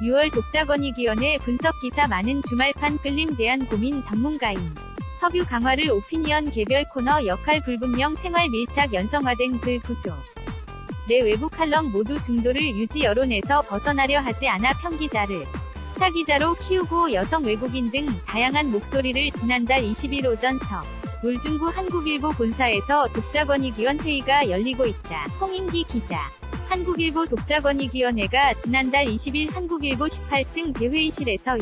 6월 독자권익위원회 분석기사 많은 주말판 끌림 대한 고민 전문가인. 서뷰 강화를 오피니언 개별 코너 역할 불분명 생활 밀착 연성화된 글 구조. 내 외부 칼럼 모두 중도를 유지 여론에서 벗어나려 하지 않아 평기자를 스타 기자로 키우고 여성 외국인 등 다양한 목소리를 지난달 20일 오전 울중구 한국일보 본사에서 독자권익위원 회의가 열리고 있다. 홍인기 기자. 한국일보 독자권익위원회가 지난달 20일 한국일보 18층 대회의실에서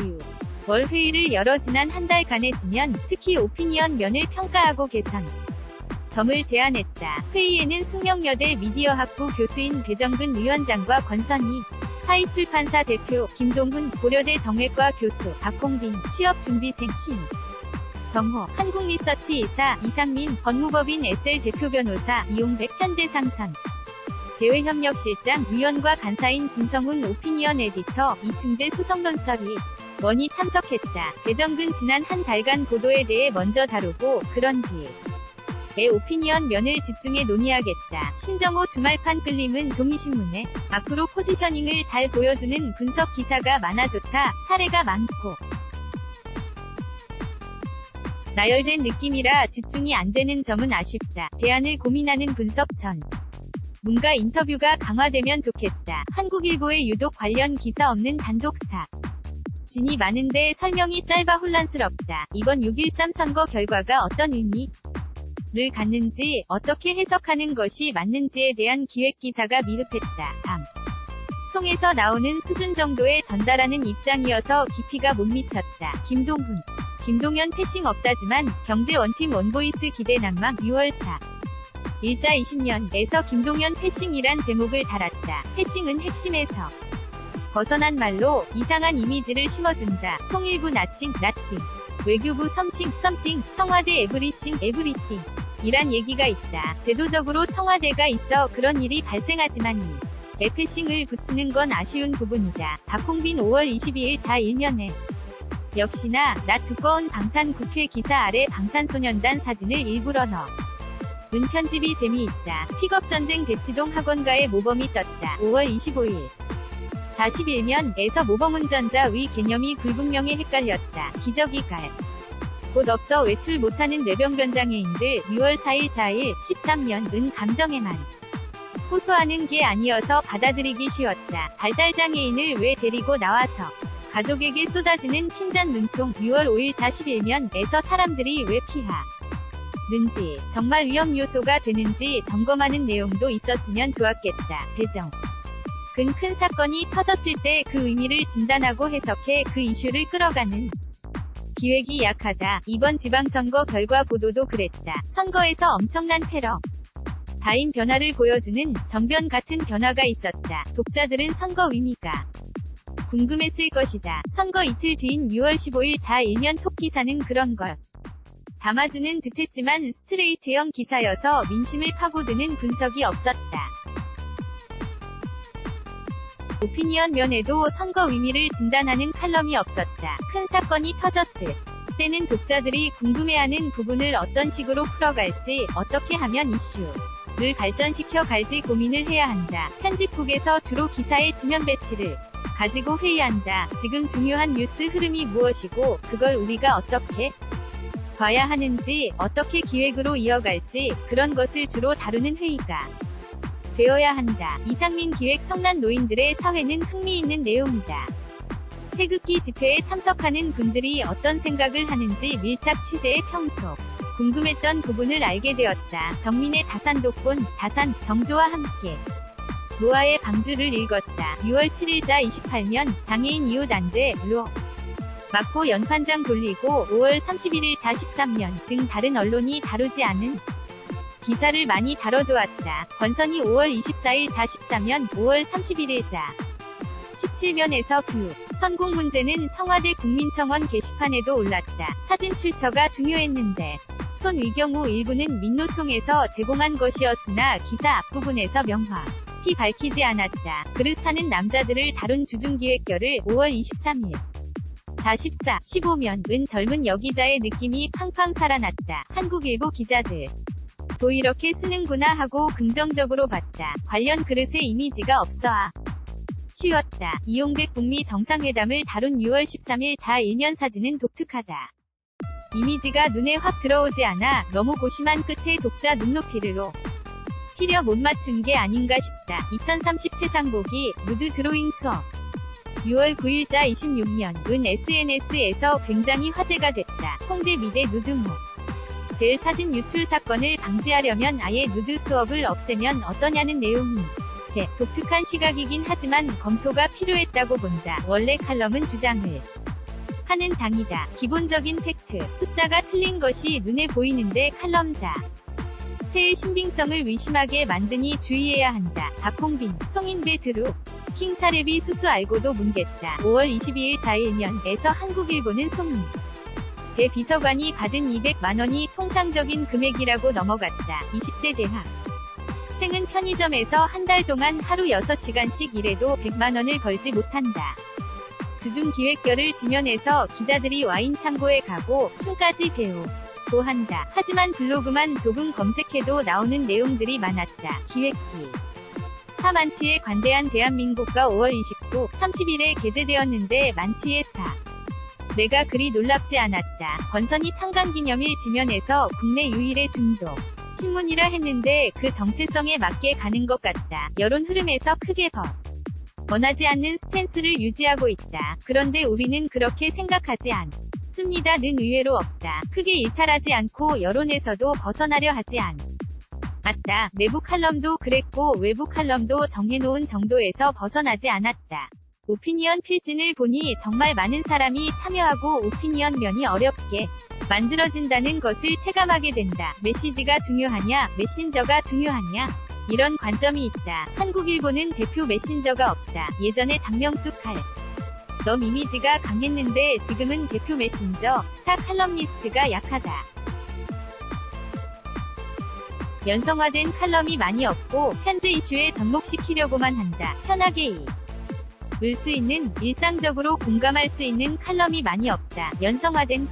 6월 회의를 열어 지난 한 달간의 지면, 특히 오피니언 면을 평가하고 개선 점을 제안했다. 회의에는 숙명여대 미디어학부 교수인 배정근 위원장과 권선희 사이출판사 대표, 김동훈 고려대 정외과 교수, 박홍빈 취업준비생 신 정호, 한국리서치 이사, 이상민, 법무법인 SL 대표 변호사, 이용백, 현대상선 대외협력실장, 위원과 간사인 김성훈 오피니언 에디터, 이충재 수석론설위 원이 참석했다. 배정근 지난 한 달간 보도에 대해 먼저 다루고 그런 뒤 내 오피니언 면을 집중해 논의하겠다. 신정호 주말판 끌림은 종이신문에 앞으로 포지셔닝을 잘 보여주는 분석 기사가 많아 좋다. 사례가 많고 나열된 느낌이라 집중이 안 되는 점은 아쉽다. 대안을 고민하는 분석 전 문가 인터뷰가 강화되면 좋겠다. 한국일보에 유독 관련 기사 없는 단독사 진이 많은데 설명이 짧아 혼란스럽다. 이번 6.13 선거 결과가 어떤 의미를 갖는지, 어떻게 해석하는 것이 맞는지에 대한 기획기사가 미흡했다. 송에서 나오는 수준 정도에 전달하는 입장이어서 깊이가 못 미쳤다. 김동훈. 김동연 패싱 없다지만 경제원팀 원보이스 기대 난망 6월 4일자 20년에서 김동연 패싱이란 제목을 달았다. 패싱은 핵심에서 벗어난 말로 이상한 이미지를 심어준다. 통일부 나싱, 나띵. 외교부 썸싱, 썸띵. 청와대 에브리싱, 에브리띵. 이란 얘기가 있다. 제도적으로 청와대가 있어 그런 일이 발생하지만 이 패싱을 붙이는 건 아쉬운 부분이다. 박홍빈 5월 22일 자 일면에 역시나 나 두꺼운 방탄국회 기사 아래 방탄소년단 사진을 일부러 넣은 편집이 재미있다. 픽업전쟁 대치동 학원가에 모범이 떴다. 5월 25일 41면에서 모범운전자 위 개념이 불분명해 헷갈렸다. 기저귀갈 곧 없어 외출 못하는 뇌병변장애인들 6월 4일 자일 13년은 감정에만 호소하는 게 아니어서 받아들이기 쉬웠다. 발달장애인을 왜 데리고 나와서 가족에게 쏟아지는 핀잔 눈총 6월 5일 자 11면에서 사람들이 왜 피하는지 정말 위험 요소가 되는지 점검하는 내용도 있었으면 좋았겠다. 배정 근 큰 사건이 터졌을 때 그 의미를 진단하고 해석해 그 이슈를 끌어가는 기획이 약하다. 이번 지방선거 결과 보도도 그랬다. 선거에서 엄청난 패러 다임 변화를 보여주는 정변 같은 변화가 있었다. 독자들은 선거 의미가 궁금했을 것이다. 선거 이틀 뒤인 6월 15일 자 일면 톱 기사는 그런 걸 담아주는 듯했지만 스트레이트형 기사여서 민심을 파고드는 분석이 없었다. 오피니언 면에도 선거 의미를 진단하는 칼럼이 없었다. 큰 사건이 터졌을 때는 독자들이 궁금해하는 부분을 어떤 식으로 풀어갈지, 어떻게 하면 이슈를 발전시켜 갈지 고민을 해야 한다. 편집국에서 주로 기사의 지면 배치를 가지고 회의한다. 지금 중요한 뉴스 흐름이 무엇이고 그걸 우리가 어떻게 봐야 하는지, 어떻게 기획으로 이어갈지 그런 것을 주로 다루는 회의가 되어야 한다. 이상민 기획 성난 노인들의 사회는 흥미있는 내용이다. 태극기 집회에 참석하는 분들이 어떤 생각을 하는지 밀착 취재에 평소 궁금했던 부분을 알게 되었다. 정민의 다산 독본, 다산, 정조와 함께 노아의 방주를 읽었다. 6월 7일자 28면 장애인 이웃 안돼로 맞고 연판장 돌리고 5월 31일 자 13면 등 다른 언론이 다루지 않은 기사를 많이 다뤄줘왔다. 권선희 5월 24일 자 14면 5월 31일 자 17면에서 뷰 선공 문제는 청와대 국민청원 게시판에도 올랐다. 사진 출처가 중요했는데 손 위경우 일부는 민노총에서 제공한 것이었으나 기사 앞부분에서 명확히 밝히지 않았다. 그릇 사는 남자들을 다룬 주중기획결을 5월 23일 자 14, 15면은 젊은 여기자의 느낌이 팡팡 살아났다. 한국일보 기자들 도 이렇게 쓰는구나 하고 긍정적으로 봤다. 관련 그릇의 이미지가 없어 쉬웠다. 이용백 북미 정상회담을 다룬 6월 13일 자 일면 사진은 독특하다. 이미지가 눈에 확 들어오지 않아 너무 고심한 끝에 독자 눈높이로 피려 못 맞춘 게 아닌가 싶다. 2030 세상보기 누드 드로잉 수업 6월 9일자 26년 은 SNS에서 굉장히 화제가 됐다. 홍대 미대 누드모 델 사진 유출 사건을 방지하려면 아예 누드 수업을 없애면 어떠냐는 내용이 독특한 시각이긴 하지만 검토가 필요했다고 본다. 원래 칼럼은 주장을 하는 장이다. 기본적인 팩트, 숫자가 틀린 것이 눈에 보이는데 칼럼자 체의 신빙성을 의심하게 만드니 주의해야 한다. 박홍빈, 송인배 드루 킹 사례비 수수 알고도 뭉갰다. 5월 22일 자일면에서 한국일보는 송인 배 비서관이 받은 200만원이 통상적인 금액이라고 넘어갔다. 20대 대학 생은 편의점에서 한 달 동안 하루 6시간씩 일해도 100만원을 벌지 못한다. 주중 기획결을 지면에서 기자들이 와인 창고에 가고 춤까지 배우고 한다. 하지만 블로그만 조금 검색해도 나오는 내용들이 많았다. 기획기 사만취에 관대한 대한민국가 5월 29, 30일에 게재되었는데 만취의 사. 내가 그리 놀랍지 않았다. 권선희 창간기념일 지면에서 국내 유일의 중독 신문이라 했는데 그 정체성에 맞게 가는 것 같다. 여론 흐름에서 크게 원하지 않는 스탠스를 유지하고 있다. 그런데 우리는 그렇게 생각하지 않습니다는 의외로 없다. 크게 일탈하지 않고 여론에서도 벗어나려 하지 않았다. 내부 칼럼도 그랬고 외부 칼럼도 정해놓은 정도에서 벗어나지 않았다. 오피니언 필진을 보니 정말 많은 사람이 참여하고 오피니언 면이 어렵게 만들어진다는 것을 체감하게 된다. 메시지가 중요하냐, 메신저가 중요하냐? 이런 관점이 있다. 한국일보는 대표 메신저가 없다. 예전에 장명수 칼럼 이미지가 강했는데 지금은 대표 메신저, 스타 칼럼니스트가 약하다. 연성화된 칼럼이 많이 없고 현재 이슈에 접목시키려고만 한다. 편하게 읽을 수 있는, 일상적으로 공감할 수 있는 칼럼이 많이 없다. 연성화된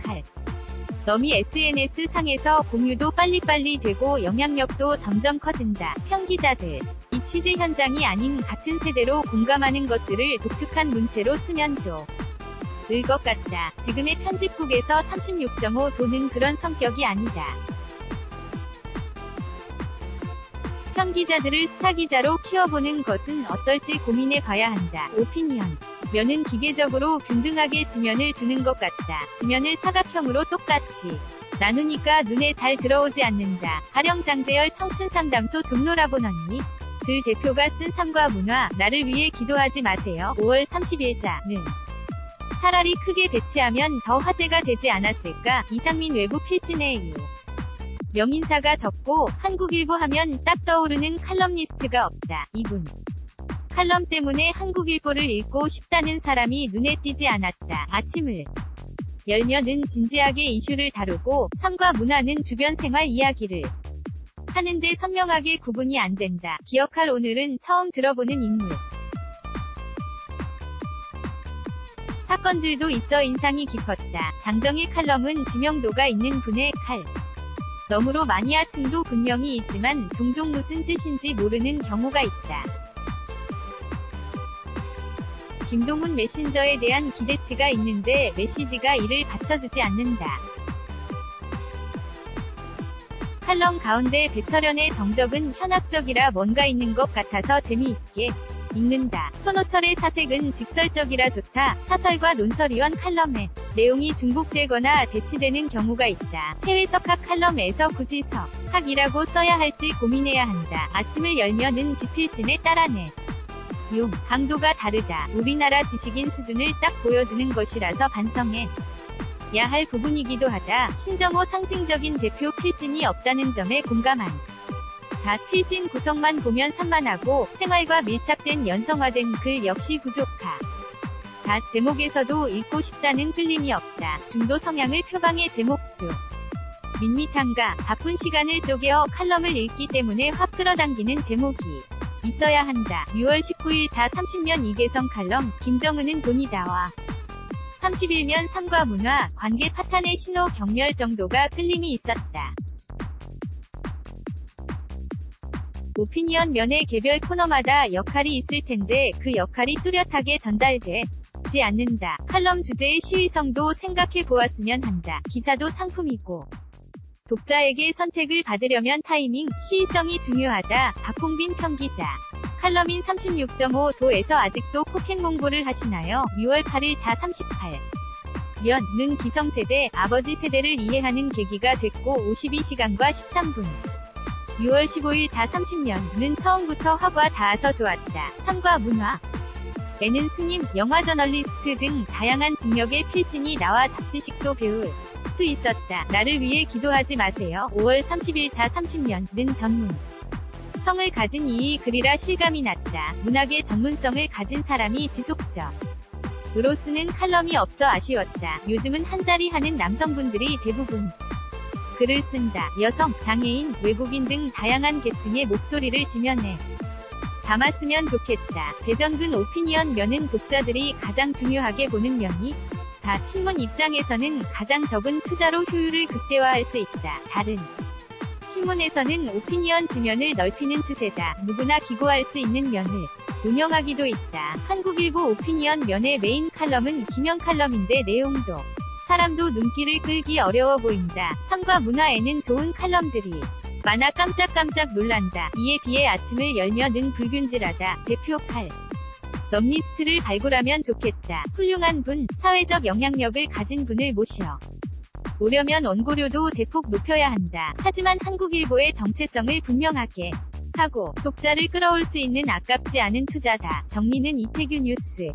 칼럼이 SNS 상에서 공유도 빨리빨리 되고 영향력도 점점 커진다. 편기자들 이 취재 현장이 아닌 같은 세대로 공감하는 것들을 독특한 문체로 쓰면 좋을 것 같다. 지금의 편집국에서 36.5도는 그런 성격이 아니다. 편기자들을 스타기자로 키워보는 것은 어떨지 고민해봐야 한다. 오피니언 면은 기계적으로 균등하게 지면을 주는 것 같다. 지면을 사각형으로 똑같이 나누니까 눈에 잘 들어오지 않는다. 하령 장재열 청춘상담소 좀 놀아본 언니 들 대표가 쓴 삶과 문화 나를 위해 기도하지 마세요. 5월 30일자는 차라리 크게 배치하면 더 화제가 되지 않았을까. 이상민 외부 필진의 이유 명인사가 적고 한국일보 하면 딱 떠오르는 칼럼니스트가 없다. 이분 칼럼 때문에 한국일보를 읽고 싶다는 사람이 눈에 띄지 않았다. 아침을 열면은 진지하게 이슈를 다루고 삶과 문화는 주변 생활 이야기를 하는데 선명하게 구분이 안 된다. 기억할 오늘은 처음 들어보는 인물 사건들도 있어 인상이 깊었다. 장정일 칼럼은 지명도가 있는 분의 칼럼으로 마니아층도 분명히 있지만 종종 무슨 뜻인지 모르는 경우가 있다. 김동훈 메신저에 대한 기대치가 있는데 메시지가 이를 받쳐주지 않는다. 칼럼 가운데 배철현의 정적은 현학적이라 뭔가 있는 것 같아서 재미있게 읽는다. 손호철의 사색은 직설적이라 좋다. 사설과 논설위원 칼럼의 내용이 중복되거나 대치되는 경우가 있다. 해외 석학 칼럼에서 굳이 석학이라고 써야 할지 고민해야 한다. 아침을 열면은 지필진에 따라내 강도가 다르다. 우리나라 지식인 수준을 딱 보여주는 것이라서 반성해야 할 부분이기도 하다. 신정호 상징적인 대표 필진이 없다는 점에 공감한 필진 구성만 보면 산만하고 생활과 밀착된 연성화된 글 역시 부족하. 제목에서도 읽고 싶다는 끌림이 없다. 중도 성향을 표방해 제목도 밋밋한가. 바쁜 시간을 쪼개어 칼럼을 읽기 때문에 확 끌어당기는 제목이 있어야 한다. 6월 19일 자 30면 이계성 칼럼 김정은은 돈이다와 31면 삶과 문화, 관계 파탄의 신호 경멸 정도가 끌림이 있었다. 오피니언 면의 개별 코너마다 역할이 있을 텐데 그 역할이 뚜렷하게 전달되지 않는다. 칼럼 주제의 시의성도 생각해 보았으면 한다. 기사도 상품이고 독자에게 선택을 받으려면 타이밍, 시의성이 중요하다. 박홍빈 평기자. 칼럼인 36.5도에서 아직도 포켓몬고를 하시나요? 6월 8일 자 38. 는 기성세대, 아버지 세대를 이해하는 계기가 됐고 52시간과 13분. 6월 15일 자 30년은 처음부터 화가 닿아서 좋았다. 3과 문화. 에는 스님, 영화 저널리스트 등 다양한 직력의 필진이 나와 잡지식도 배울 수 있었다. 나를 위해 기도하지 마세요. 5월 30일 자 30년은 전문 성을 가진 이 글이라 실감이 났다. 문학의 전문성을 가진 사람이 지속적 으로 쓰는 칼럼이 없어 아쉬웠다. 요즘은 한자리 하는 남성분들이 대부분 글을 쓴다. 여성, 장애인, 외국인 등 다양한 계층의 목소리를 지면에 담았으면 좋겠다. 대전근 오피니언 면은 독자들이 가장 중요하게 보는 면이 다. 신문 입장에서는 가장 적은 투자로 효율을 극대화할 수 있다. 다른 신문에서는 오피니언 지면을 넓히는 추세다. 누구나 기고할 수 있는 면을 운영하기도 있다. 한국일보 오피니언 면의 메인 칼럼은 기명 칼럼인데 내용도 사람도 눈길을 끌기 어려워 보인다. 삶과 문화에는 좋은 칼럼들이 많아 깜짝깜짝 놀란다. 이에 비해 아침을 열면 는 불균질하다. 대표 칼 럼니스트를 발굴하면 좋겠다. 훌륭한 분, 사회적 영향력을 가진 분을 모셔 오려면 원고료도 대폭 높여야 한다. 하지만 한국일보의 정체성을 분명하게 하고 독자를 끌어올 수 있는 아깝지 않은 투자다. 정리는 이태규 뉴스.